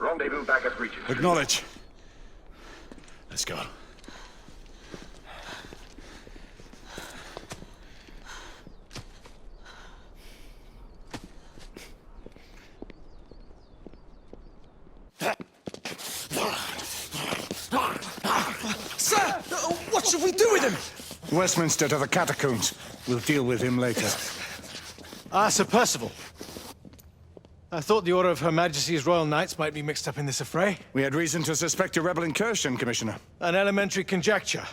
Rendezvous back at Regent. Acknowledge. Let's go. Sir! What should we do with him? Westminster to the catacombs. We'll deal with him later. Ah, Sir Percival. I thought the Order of Her Majesty's Royal Knights might be mixed up in this affray. We had reason to suspect a rebel incursion, Commissioner. An elementary conjecture.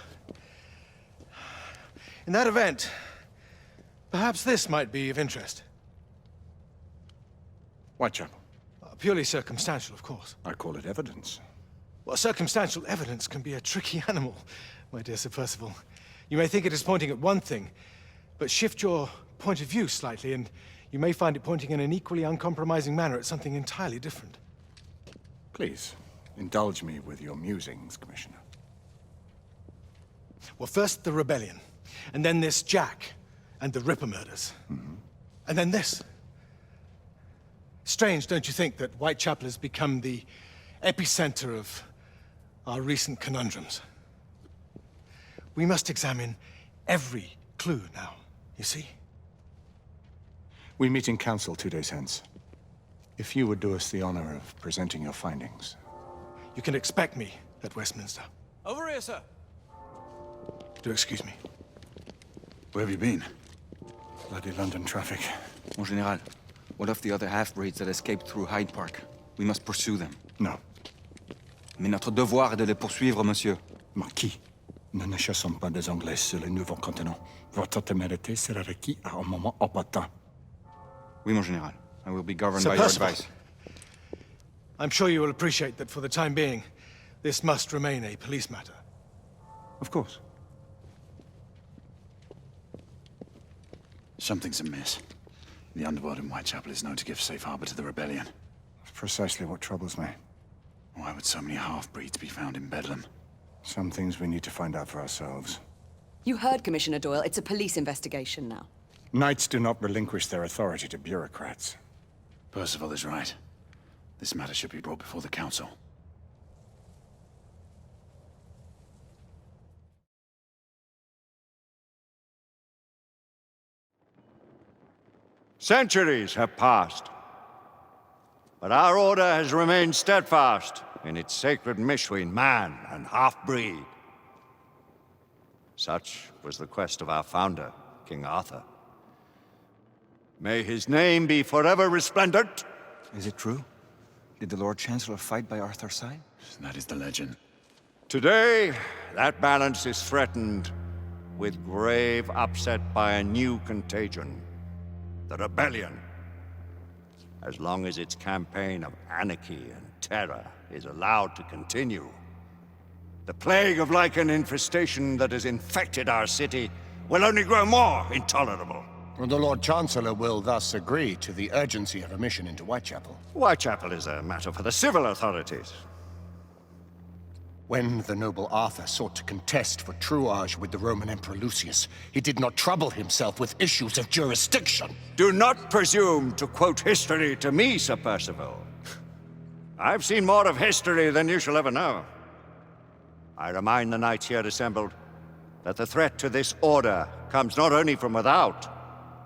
In that event, perhaps this might be of interest. Whitechapel. Purely circumstantial, of course. I call it evidence. Well, circumstantial evidence can be a tricky animal, my dear Sir Percival. You may think it is pointing at one thing, but shift your point of view slightly, and you may find it pointing in an equally uncompromising manner at something entirely different. Please, indulge me with your musings, Commissioner. Well, first the rebellion, and then this Jack, and the Ripper murders. And then this. Strange, don't you think, that Whitechapel has become the epicenter of our recent conundrums? We must examine every clue now, you see? We meet in council 2 days hence. If you would do us the honor of presenting your findings. You can expect me at Westminster. Over here, sir. Do excuse me. Where have you been? Bloody London traffic. Mon Général, what of the other half-breeds that escaped through Hyde Park? We must pursue them. No. Mais notre devoir est de les poursuivre, monsieur. Marquis, nous ne chassons pas des Anglais sur le nouveau continent. Votre témérité sera requis à un moment opportun. Oui, mon Général. I will be governed Sir by your Percival. advice. I'm sure you will appreciate that for the time being, this must remain a police matter. Of course. Something's amiss. The underworld in Whitechapel is known to give safe harbor to the rebellion. That's precisely what troubles me. Why would so many half-breeds be found in Bedlam? Some things we need to find out for ourselves. You heard, Commissioner Doyle. It's a police investigation now. Knights do not relinquish their authority to bureaucrats. Percival is right. This matter should be brought before the council. Centuries have passed, but our order has remained steadfast in its sacred between man and half-breed. Such was the quest of our founder, King Arthur. May his name be forever resplendent. Is it true? Did the Lord Chancellor fight by Arthur's side? That is the legend. Today, that balance is threatened with grave upset by a new contagion. The rebellion. As long as its campaign of anarchy and terror is allowed to continue, the plague of lichen infestation that has infected our city will only grow more intolerable. The Lord Chancellor will thus agree to the urgency of a mission into Whitechapel. Whitechapel is a matter for the civil authorities. When the noble Arthur sought to contest for truage with the Roman Emperor Lucius, he did not trouble himself with issues of jurisdiction. Do not presume to quote history to me, Sir Percival. I've seen more of history than you shall ever know. I remind the knights here assembled that the threat to this order comes not only from without,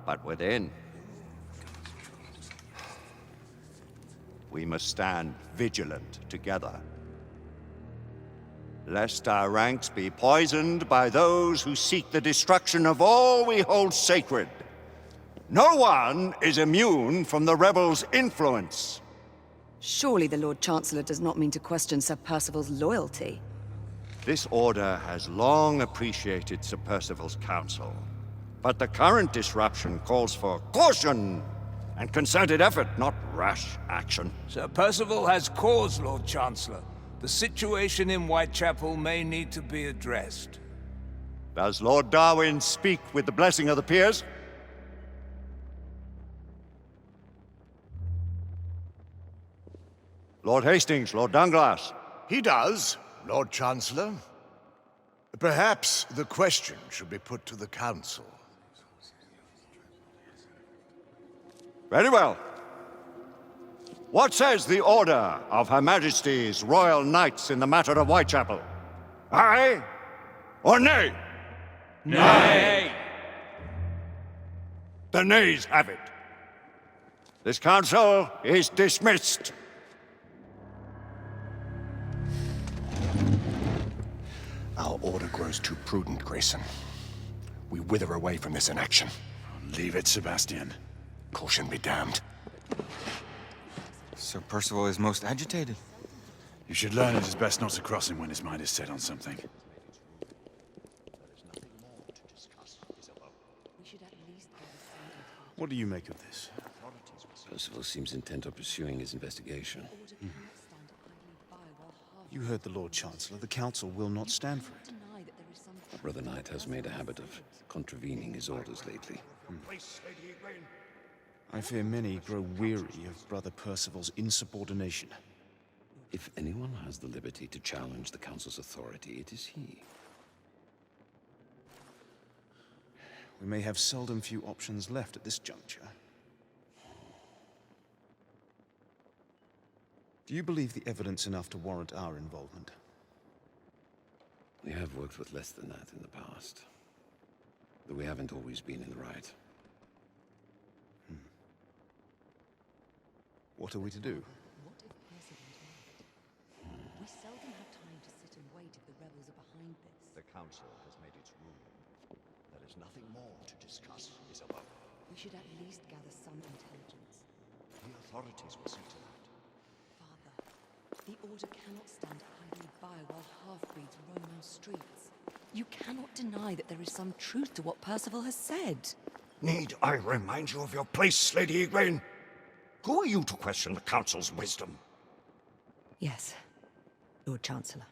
but within. We must stand vigilant together, lest our ranks be poisoned by those who seek the destruction of all we hold sacred. No one is immune from the rebels' influence. Surely the Lord Chancellor does not mean to question Sir Percival's loyalty. This order has long appreciated Sir Percival's counsel, but the current disruption calls for caution and concerted effort, not rash action. Sir Percival has cause, Lord Chancellor. The situation in Whitechapel may need to be addressed. Does Lord Darwin speak with the blessing of the peers? Lord Hastings, Lord Dunglass. He does, Lord Chancellor. Perhaps the question should be put to the Council. Very well. What says the Order of Her Majesty's Royal Knights in the matter of Whitechapel? Aye or nay? Nay! The nays have it. This council is dismissed. Our order grows too prudent, Grayson. We wither away from this inaction. Leave it, Sebastian. Caution be damned. Sir Percival is most agitated. You should learn it is best not to cross him when his mind is set on something. What do you make of this? Percival seems intent on pursuing his investigation. You heard the Lord Chancellor. The Council will not stand for it. Brother Knight has made a habit of contravening his orders lately. I fear many grow weary of Brother Percival's insubordination. If anyone has the liberty to challenge the Council's authority, it is he. We may have seldom few options left at this juncture. Do you believe the evidence enough to warrant our involvement? We have worked with less than that in the past. Though we haven't always been in the right. What are we to do? We seldom have time to sit and wait if the rebels are behind this. The Council has made its ruling. There is nothing more to discuss, Isabel. We should at least gather some intelligence. The authorities will see to that. Father, the Order cannot stand idly by while half-breeds roam our streets. You cannot deny that there is some truth to what Percival has said. Need I remind you of your place, Lady Igraine? Who are you to question the Council's wisdom? Yes, Lord Chancellor.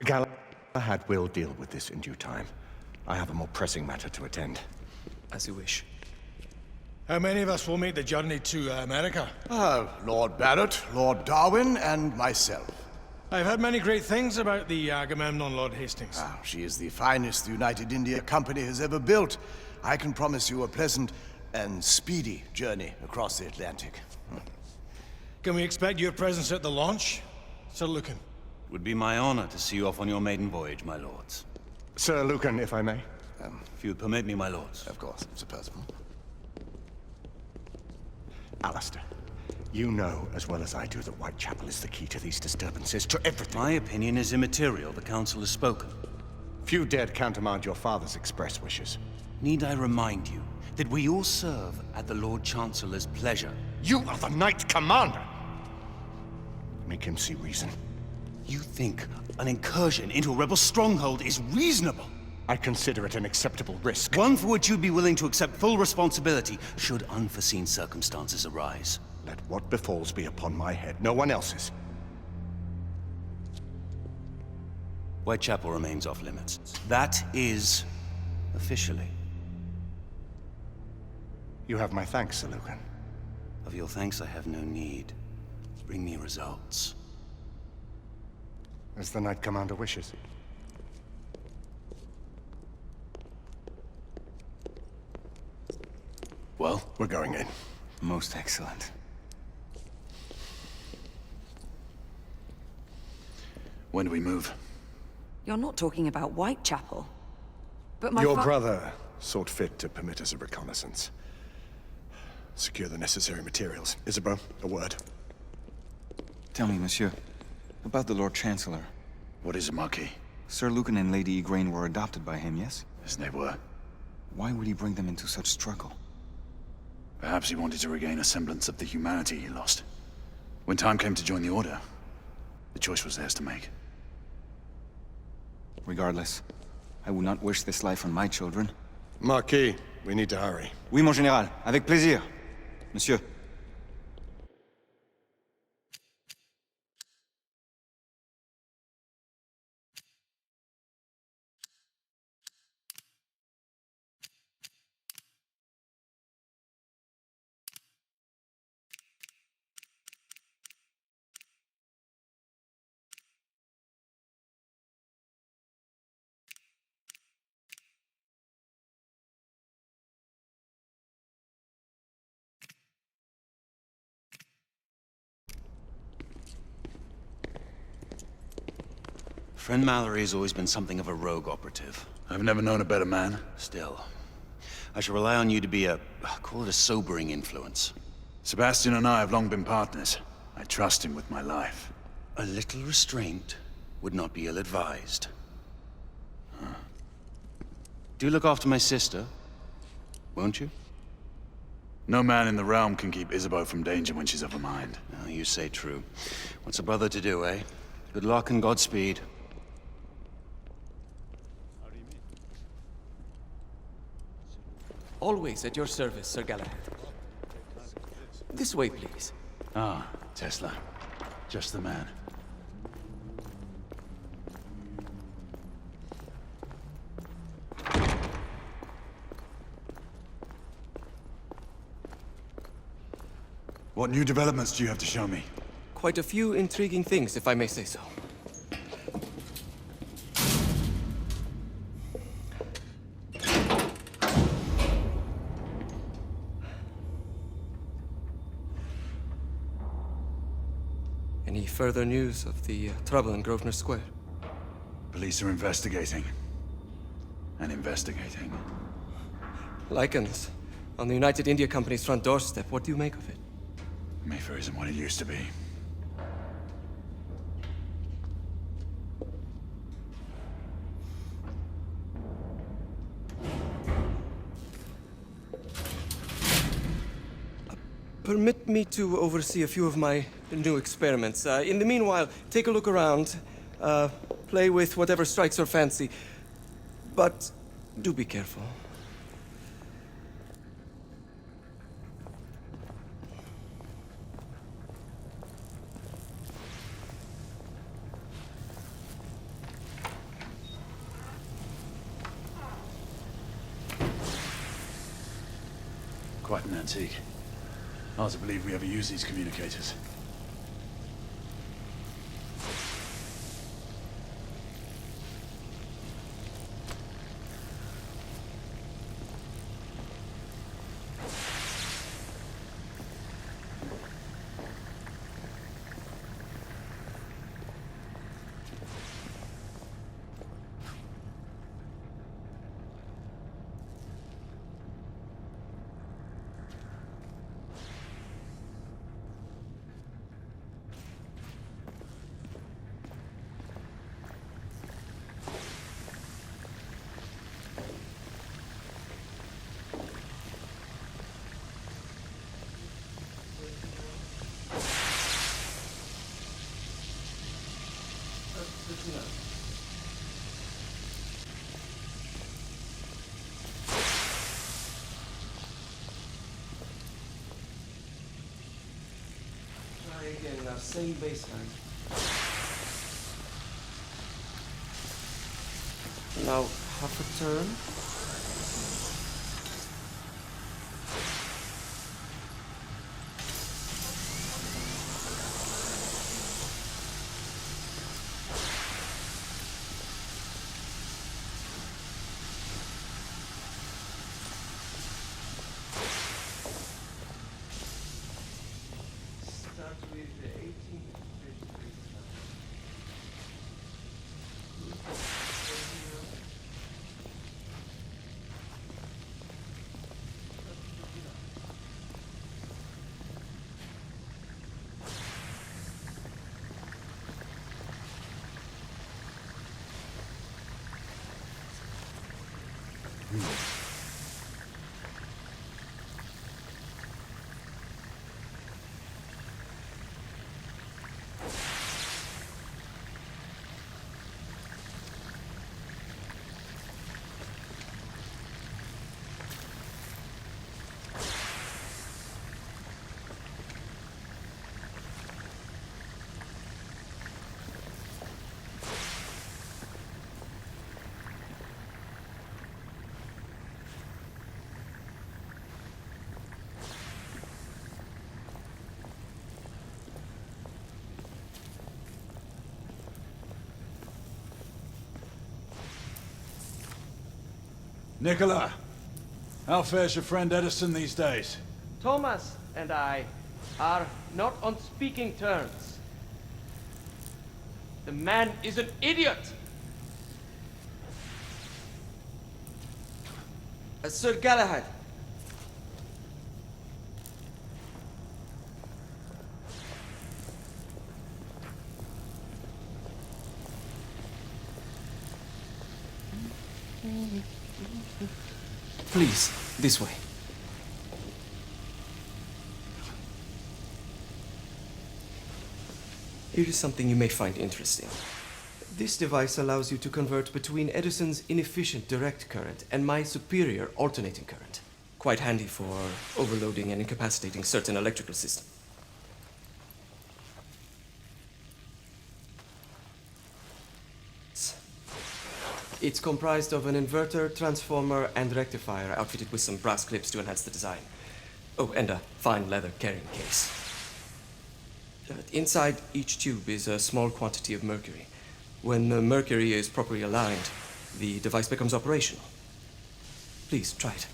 Galahad will deal with this in due time. I have a more pressing matter to attend. As you wish. How many of us will make the journey to America? Lord Barrett, Lord Darwin, and myself. I've heard many great things about the Agamemnon, Lord Hastings. She is the finest the United India Company has ever built. I can promise you a pleasant and speedy journey across the Atlantic. Can we expect your presence at the launch? Sir Lucan. Would be my honor to see you off on your maiden voyage, my lords. Sir Lucan, if I may. If you'd permit me, my lords. Of course, Sir Percival. Alistair, you know as well as I do that Whitechapel is the key to these disturbances, to everything. My opinion is immaterial. The Council has spoken. Few dared countermand your father's express wishes. Need I remind you that we all serve at the Lord Chancellor's pleasure? You are the Knight Commander! Make him see reason. You think an incursion into a rebel stronghold is reasonable? I consider it an acceptable risk. One for which you'd be willing to accept full responsibility should unforeseen circumstances arise. Let what befalls be upon my head, no one else's. Whitechapel remains off limits. That is officially. You have my thanks, Sir Lucan. Of your thanks I have no need. Bring me results. As the Knight Commander wishes. Well, we're going in. Most excellent. When do we move? You're not talking about Whitechapel. But my Your brother sought fit to permit us a reconnaissance. Secure the necessary materials. Isabeau, a word. Tell me, monsieur, about the Lord Chancellor. What is it, Marquis? Sir Lucan and Lady Igraine were adopted by him, yes? Yes, they were. Why would he bring them into such struggle? Perhaps he wanted to regain a semblance of the humanity he lost. When time came to join the Order, the choice was theirs to make. Regardless, I would not wish this life on my children. Marquis, we need to hurry. Oui, mon général. Avec plaisir. Monsieur. Friend Mallory has always been something of a rogue operative. I've never known a better man. Still, I shall rely on you to be call it a sobering influence. Sebastian and I have long been partners. I trust him with my life. A little restraint would not be ill-advised. Do look after my sister, won't you? No man in the realm can keep Isabeau from danger when she's of a mind. Oh, you say true. What's a brother to do, eh? Good luck and Godspeed. Always at your service, Sir Galahad. This way, please. Ah, Tesla. Just the man. What new developments do you have to show me? Quite a few intriguing things, if I may say so. Any further news of the trouble in Grosvenor Square? Police are investigating. And investigating. Lycans, on the United India Company's front doorstep. What do you make of it? Mayfair isn't what it used to be. Permit me to oversee a few of my new experiments. In the meanwhile, take a look around. Play with whatever strikes your fancy. But do be careful. Quite an antique. Hard to believe we ever use these communicators. Try again, now same baseline. Now half a turn. Start with the 18th. Nicola, how fares your friend Edison these days? Thomas and I are not on speaking terms. The man is an idiot! Sir Galahad. Please, this way. Here is something you may find interesting. This device allows you to convert between Edison's inefficient direct current and my superior alternating current. Quite handy for overloading and incapacitating certain electrical systems. It's comprised of an inverter, transformer, and rectifier outfitted with some brass clips to enhance the design. Oh, and a fine leather carrying case. Inside each tube is a small quantity of mercury. When the mercury is properly aligned, the device becomes operational. Please, try it.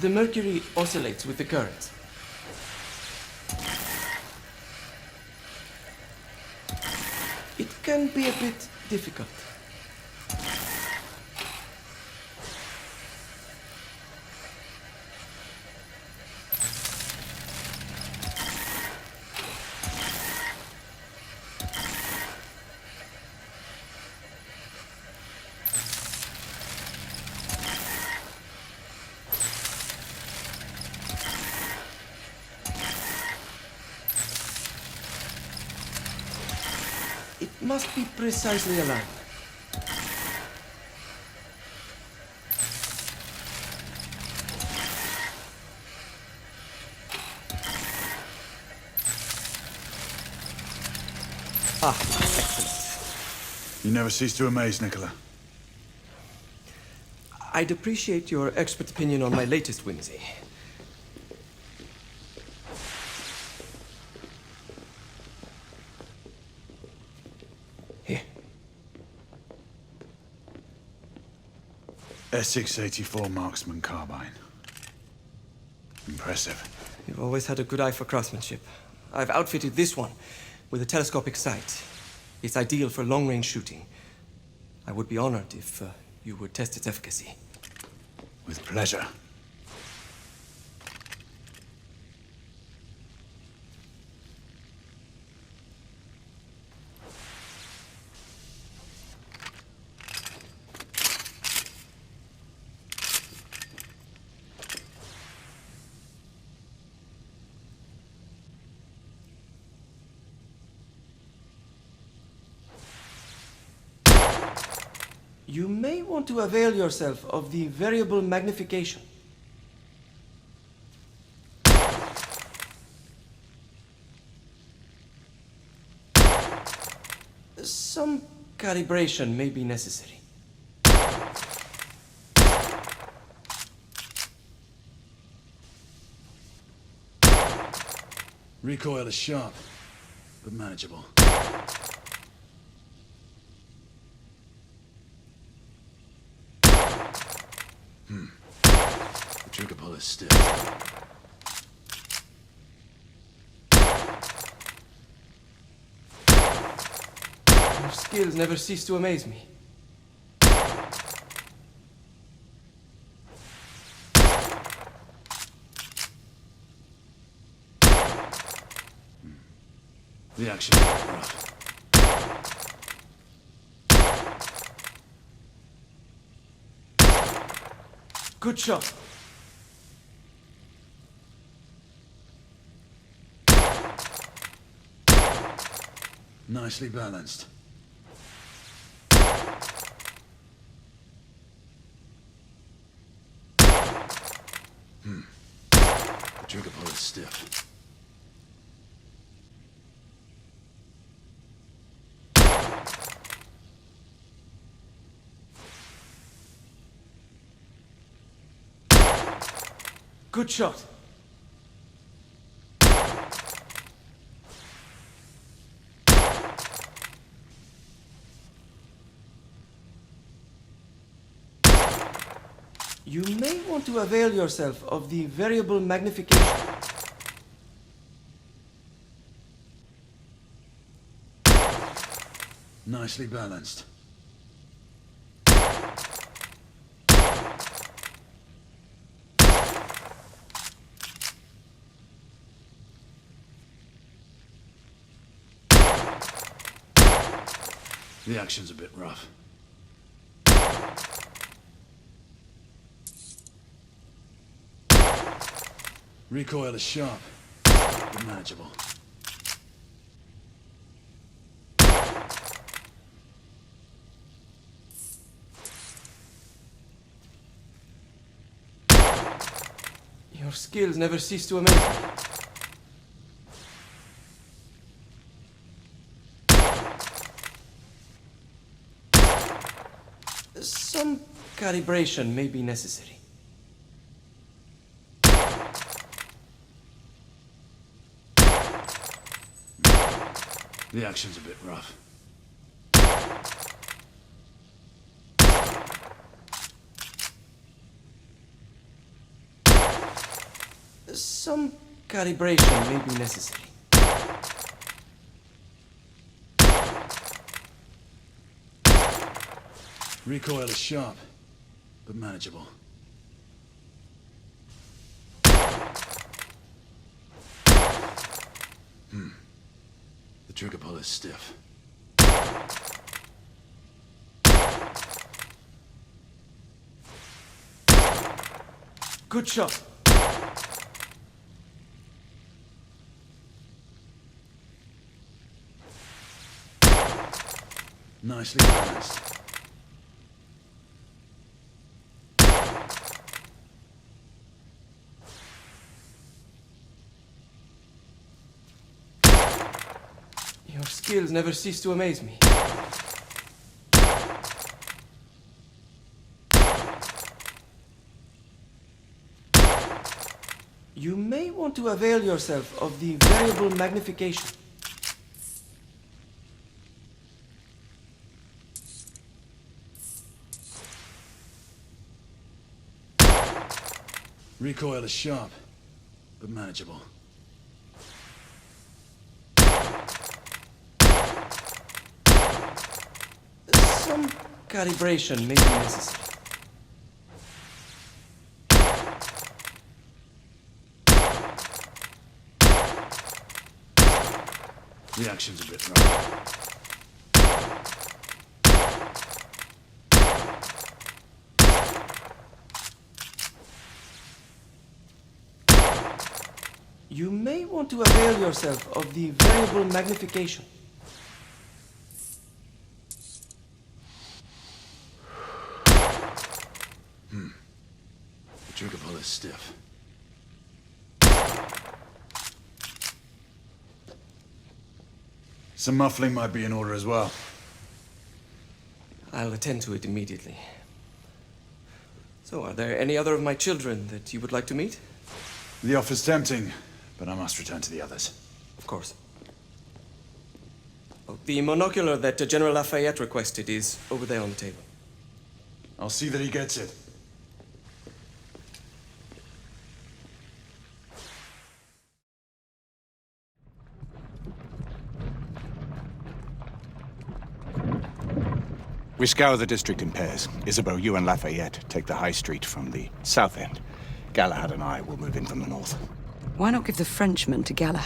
The mercury oscillates with the current. It can be a bit difficult. It must be precisely aligned. Ah, excellent. You never cease to amaze, Nicola. I'd appreciate your expert opinion on my latest whimsy. Here. Essex 84 Marksman Carbine. Impressive. You've always had a good eye for craftsmanship. I've outfitted this one with a telescopic sight. It's ideal for long-range shooting. I would be honored if you would test its efficacy. With pleasure. You may want to avail yourself of the variable magnification. Some calibration may be necessary. Recoil is sharp, but manageable. The trigger pull is stiff. Your skills never cease to amaze me. The action is rough. Good shot. Nicely balanced. Trigger pull is stiff. Good shot. You may want to avail yourself of the variable magnification. Nicely balanced. The action's a bit rough. Recoil is sharp, but manageable. Your skills never cease to amaze me. Some calibration may be necessary. The action's a bit rough. Some calibration may be necessary. Recoil is sharp, but manageable. The trigger pull is stiff. Good shot. Nicely balanced. Your skills never cease to amaze me. You may want to avail yourself of the variable magnification. Recoil is sharp, but manageable. Some calibration may be necessary. The action's a bit rough. You may want to avail yourself of the variable magnification. The trigger pull is stiff. Some muffling might be in order as well. I'll attend to it immediately. So, are there any other of my children that you would like to meet? The offer's tempting, but I must return to the others. Of course. Oh, the monocular that General Lafayette requested is over there on the table. I'll see that he gets it. We scour the district in pairs. Isabeau, you and Lafayette take the high street from the south end. Galahad and I will move in from the north. Why not give the Frenchman to Galahad?